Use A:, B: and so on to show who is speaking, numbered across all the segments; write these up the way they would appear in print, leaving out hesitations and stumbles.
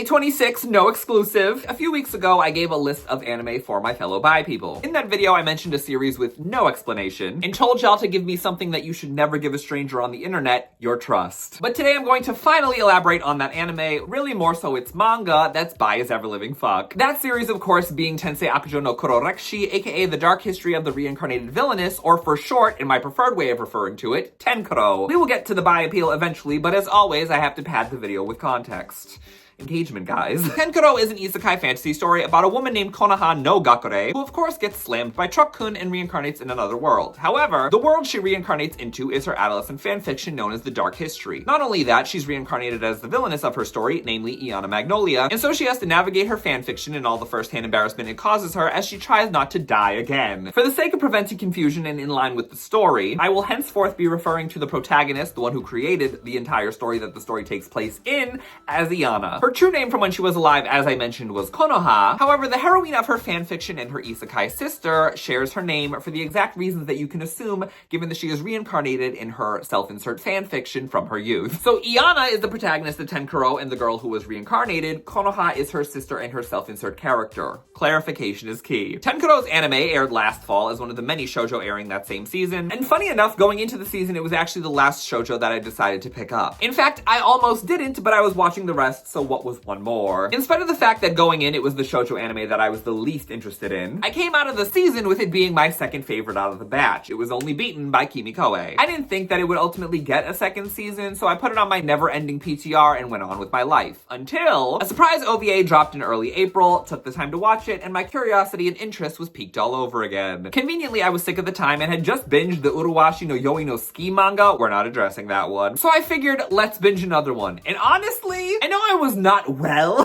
A: Day 26, no exclusive. A few weeks ago, I gave a list of anime for my fellow bi people. In that video, I mentioned a series with no explanation and told y'all to give me something that you should never give a stranger on the internet, your trust. But today I'm going to finally elaborate on that anime, really more so its manga, that's bi as ever living fuck. That series, of course, being Tensei Akujo no Kuro Rekishi, aka The Dark History of the Reincarnated Villainess, or for short, in my preferred way of referring to it, Tenkuro. We will get to the bi appeal eventually, but as always, I have to pad the video with context. Engagement, guys. Tenkuro is an isekai fantasy story about a woman named Konoha no Gakure, who of course gets slammed by Truck-kun and reincarnates in another world. However, the world she reincarnates into is her adolescent fanfiction known as The Dark History. Not only that, she's reincarnated as the villainess of her story, namely Iana Magnolia, and so she has to navigate her fanfiction and all the first-hand embarrassment it causes her as she tries not to die again. For the sake of preventing confusion and in line with the story, I will henceforth be referring to the protagonist, the one who created the entire story that the story takes place in, as Iana. Her true name from when she was alive, as I mentioned, was Konoha. However, the heroine of her fanfiction and her isekai sister shares her name for the exact reasons that you can assume, given that she is reincarnated in her self-insert fanfiction from her youth. So Iana is the protagonist of Tenkuro and the girl who was reincarnated. Konoha is her sister and her self-insert character. Clarification is key. Tenkuro's anime aired last fall as one of the many shoujo airing that same season, and funny enough, going into the season, it was actually the last shoujo that I decided to pick up. In fact, I almost didn't, but I was watching the rest, so what was one more? In spite of the fact that going in, it was the shoujo anime that I was the least interested in, I came out of the season with it being my second favorite out of the batch. It was only beaten by Kimi Koei. I didn't think that it would ultimately get a second season, so I put it on my never-ending PTR and went on with my life. Until a surprise OVA dropped in early April, took the time to watch it, and my curiosity and interest was piqued all over again. Conveniently, I was sick at the time and had just binged the Uruwashi no Yoi no Ski manga. We're not addressing that one. So I figured, let's binge another one. And honestly, I know I was not well,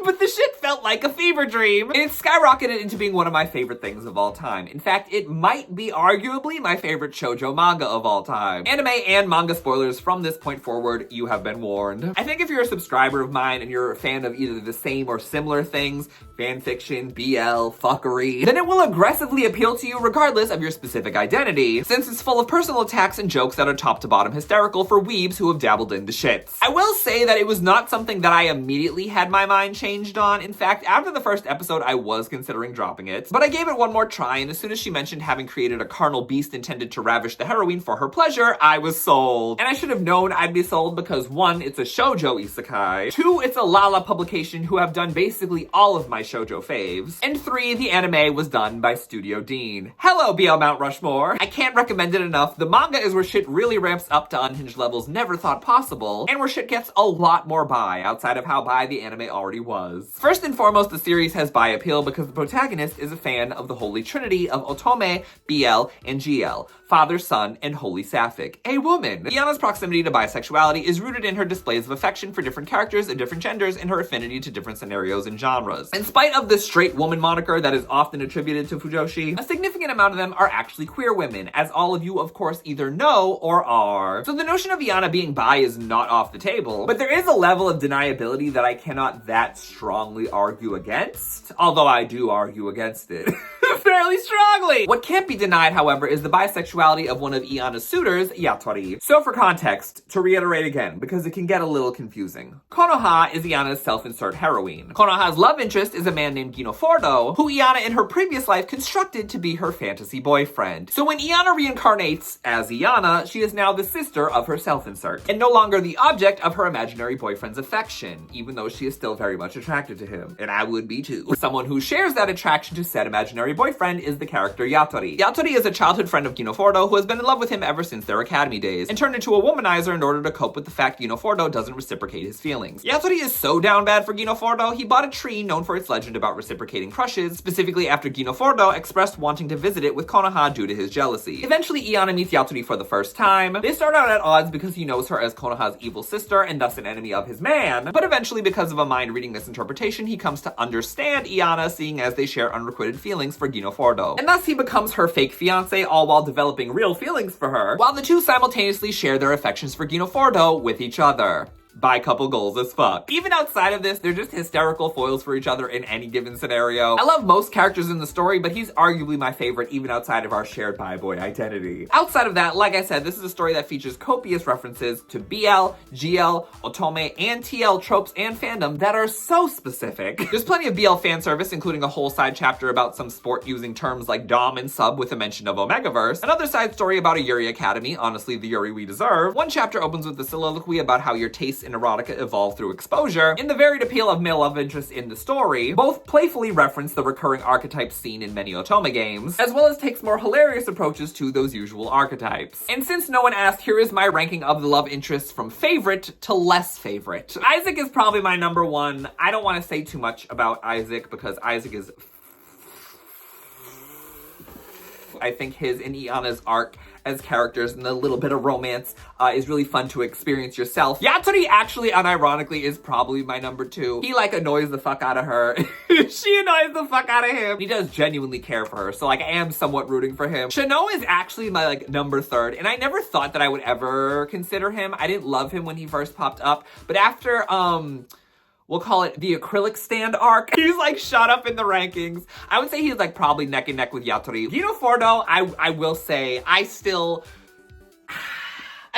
A: but the shit felt like a fever dream, and it skyrocketed into being one of my favorite things of all time. In fact, it might be arguably my favorite shoujo manga of all time. Anime and manga spoilers from this point forward, you have been warned. I think if you're a subscriber of mine and you're a fan of either the same or similar things, fanfiction, BL, fuckery, then it will aggressively appeal to you regardless of your specific identity, since it's full of personal attacks and jokes that are top to bottom hysterical for weebs who have dabbled in the shits. I will say that it was not something that I immediately had my mind changed on. In fact, after the first episode, I was considering dropping it, but I gave it one more try, and as soon as she mentioned having created a carnal beast intended to ravish the heroine for her pleasure, I was sold. And I should have known I'd be sold because 1, it's a shoujo isekai, 2, it's a Lala publication who have done basically all of my shoujo faves, and 3, the anime was done by Studio Dean. Hello, BL Mount Rushmore. I can't recommend it enough. The manga is where shit really ramps up to unhinged levels never thought possible, and where shit gets a lot more bi, outside of how bi the anime already was. First and foremost, the series has bi appeal because the protagonist is a fan of the holy trinity of Otome, BL, and GL, father, son, and holy sapphic, a woman. Iana's proximity to bisexuality is rooted in her displays of affection for different characters and different genders and her affinity to different scenarios and genres. In spite of the straight woman moniker that is often attributed to Fujoshi, a significant amount of them are actually queer women, as all of you, of course, either know or are. So the notion of Iana being bi is not off the table, but there is a level of deniability that I cannot that strongly argue against, although I do argue against it fairly strongly. What can't be denied, however, is the bisexuality of one of Iana's suitors, Yatori. So for context, to reiterate again, because it can get a little confusing, Konoha is Iana's self-insert heroine. Konoha's love interest is a man named Ginofordo, who Iana in her previous life constructed to be her fantasy boyfriend. So when Iana reincarnates as Iana, she is now the sister of her self-insert, and no longer the object of her imaginary boyfriend's affection, even though she is still very much attracted to him. And I would be too. Someone who shares that attraction to said imaginary boyfriend is the character Yatori. Yatori is a childhood friend of Ginofordo who has been in love with him ever since their academy days, and turned into a womanizer in order to cope with the fact Ginofordo doesn't reciprocate his feelings. Yatori is so down bad for Ginofordo, he bought a tree known for its legend about reciprocating crushes, specifically after Ginofordo expressed wanting to visit it with Konoha due to his jealousy. Eventually, Iana meets Yatori for the first time. They start out at odds because he knows her as Konoha's evil sister and thus an enemy of his man, but eventually, because of a mind-reading misinterpretation, he comes to understand Iana, seeing as they share unrequited feelings for Ginofordo. And thus he becomes her fake fiancé, all while developing real feelings for her, while the two simultaneously share their affections for Ginofordo with each other. bi-couple goals as fuck. Even outside of this, they're just hysterical foils for each other in any given scenario. I love most characters in the story, but he's arguably my favorite even outside of our shared bi-boy identity. Outside of that, like I said, this is a story that features copious references to BL, GL, Otome, and TL tropes and fandom that are so specific. There's plenty of BL fan service, including a whole side chapter about some sport using terms like dom and sub with a mention of Omegaverse. Another side story about a Yuri Academy, honestly the Yuri we deserve. One chapter opens with a soliloquy about how your tastes in erotica evolve through exposure. In the varied appeal of male love interest in the story, both playfully reference the recurring archetypes seen in many Otome games, as well as takes more hilarious approaches to those usual archetypes. And since no one asked, here is my ranking of the love interests from favorite to less favorite. Isaac is probably my number one. I don't want to say too much about Isaac because Isaac is... I think his and Iana's arc as characters and the little bit of romance is really fun to experience yourself. Yatori actually, unironically, is probably my number two. He like annoys the fuck out of her. She annoys the fuck out of him. He does genuinely care for her, so like I am somewhat rooting for him. Shoujo is actually my like number third, and I never thought that I would ever consider him. I didn't love him when he first popped up, but after we'll call it the acrylic stand arc, he's like shot up in the rankings. I would say he's like probably neck and neck with Yatori. Ginofordo, I will say, I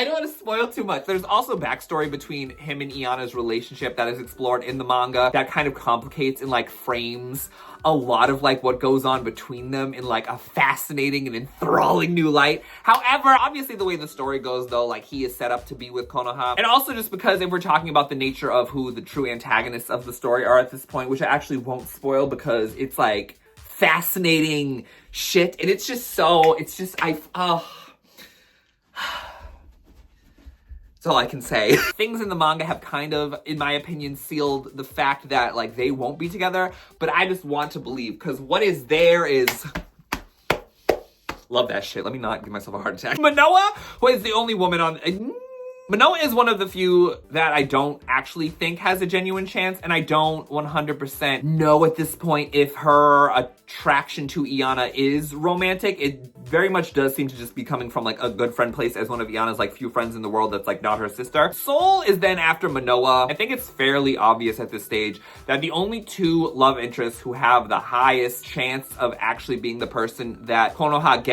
A: don't want to spoil too much. There's also backstory between him and Iana's relationship that is explored in the manga that kind of complicates and like frames a lot of like what goes on between them in like a fascinating and enthralling new light. However, obviously the way the story goes though, like he is set up to be with Konoha. And also just because if we're talking about the nature of who the true antagonists of the story are at this point, which I actually won't spoil because it's like fascinating shit. And it's just so, That's all I can say. Things in the manga have kind of, in my opinion, sealed the fact that like they won't be together, but I just want to believe because what is there is... Love that shit. Let me not give myself a heart attack. Manoa, who is the only woman on... Manoa is one of the few that I don't actually think has a genuine chance, and I don't 100% know at this point if her attraction to Iana is romantic. It very much does seem to just be coming from like a good friend place as one of Iana's like few friends in the world that's like not her sister. Soul is then after Manoa. I think it's fairly obvious at this stage that the only two love interests who have the highest chance of actually being the person that Iana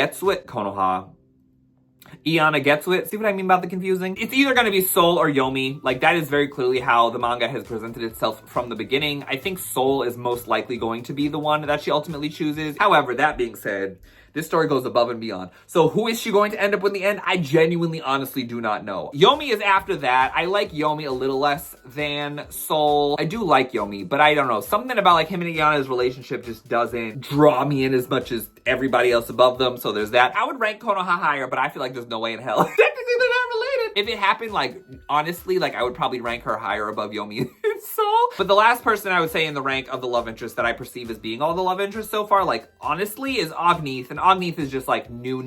A: gets with. See what I mean about the confusing? It's either going to be Soul or Yomi. Like, that is very clearly how the manga has presented itself from the beginning. I think Soul is most likely going to be the one that she ultimately chooses. However, that being said, this story goes above and beyond. So who is she going to end up with in the end? I genuinely, honestly do not know. Yomi is after that. I like Yomi a little less than Soul. I do like Yomi, but I don't know. Something about like him and Iana's relationship just doesn't draw me in as much as everybody else above them. So there's that. I would rank Konoha higher, but I feel like there's no way in hell. Technically, they're not related. If it happened, like, honestly, like, I would probably rank her higher above Yomi and Soul. But the last person I would say in the rank of the love interest that I perceive as being all the love interests so far, like, honestly, is Agneath. And Agneath is just, like, new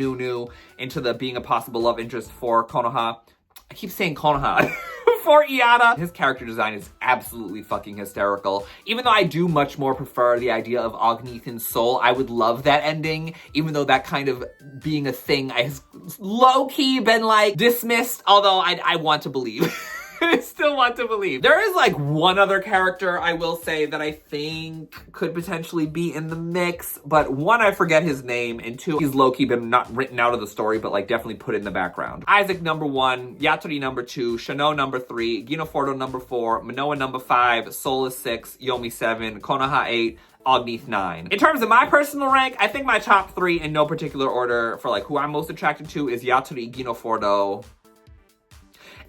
A: into the being a possible love interest for Konoha. I keep saying Konoha. For Iana. His character design is absolutely fucking hysterical. Even though I do much more prefer the idea of Agneath and Soul, I would love that ending, even though that kind of being a thing has low-key been like dismissed, although I want to believe. I still want to believe. There is like one other character I will say that I think could potentially be in the mix, but one, I forget his name, and two, he's low-key been not written out of the story, but like definitely put in the background. Isaac number 1, Yatori number 2, Shoujo number 3, Ginofordo number 4, Manoa number 5, Soul is 6, Yomi 7, Konoha 8, Agneath 9. In terms of my personal rank, I think my top 3 in no particular order for like who I'm most attracted to is Yatori, Ginofordo.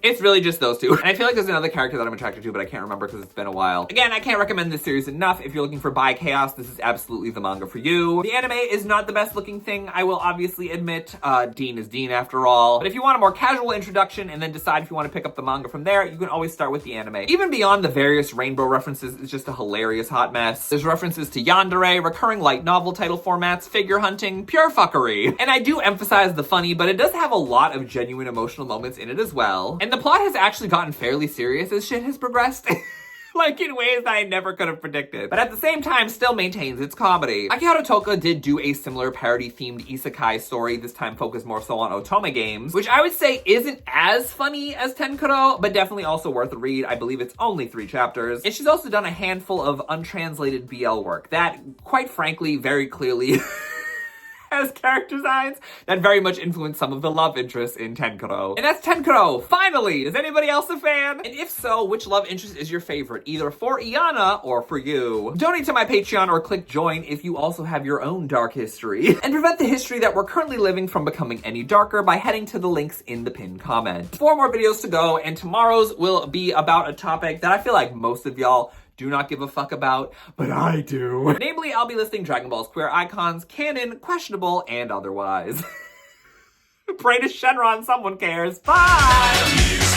A: It's really just those two. And I feel like there's another character that I'm attracted to, but I can't remember because it's been a while. Again, I can't recommend this series enough. If you're looking for bi chaos, this is absolutely the manga for you. The anime is not the best looking thing, I will obviously admit. Dean is Dean after all. But if you want a more casual introduction and then decide if you want to pick up the manga from there, you can always start with the anime. Even beyond the various rainbow references, it's just a hilarious hot mess. There's references to yandere, recurring light novel title formats, figure hunting, pure fuckery. And I do emphasize the funny, but it does have a lot of genuine emotional moments in it as well. And the plot has actually gotten fairly serious as shit has progressed. like in ways that I never could have predicted. But at the same time, still maintains its comedy. Akihara Toka did do a similar parody-themed isekai story, this time focused more so on Otome games, which I would say isn't as funny as Tenkuro, but definitely also worth a read. I believe it's only 3 chapters. And she's also done a handful of untranslated BL work that, quite frankly, very clearly has character designs that very much influence some of the love interests in Tenkuro. And that's Tenkuro! Finally! Is anybody else a fan? And if so, which love interest is your favorite, either for Iana or for you? Donate to my Patreon or click join if you also have your own dark history. And prevent the history that we're currently living from becoming any darker by heading to the links in the pinned comment. 4 more videos to go, and tomorrow's will be about a topic that I feel like most of y'all do not give a fuck about, but I do. Namely, I'll be listing Dragon Ball's queer icons, canon, questionable, and otherwise. Pray to Shenron, someone cares. Bye!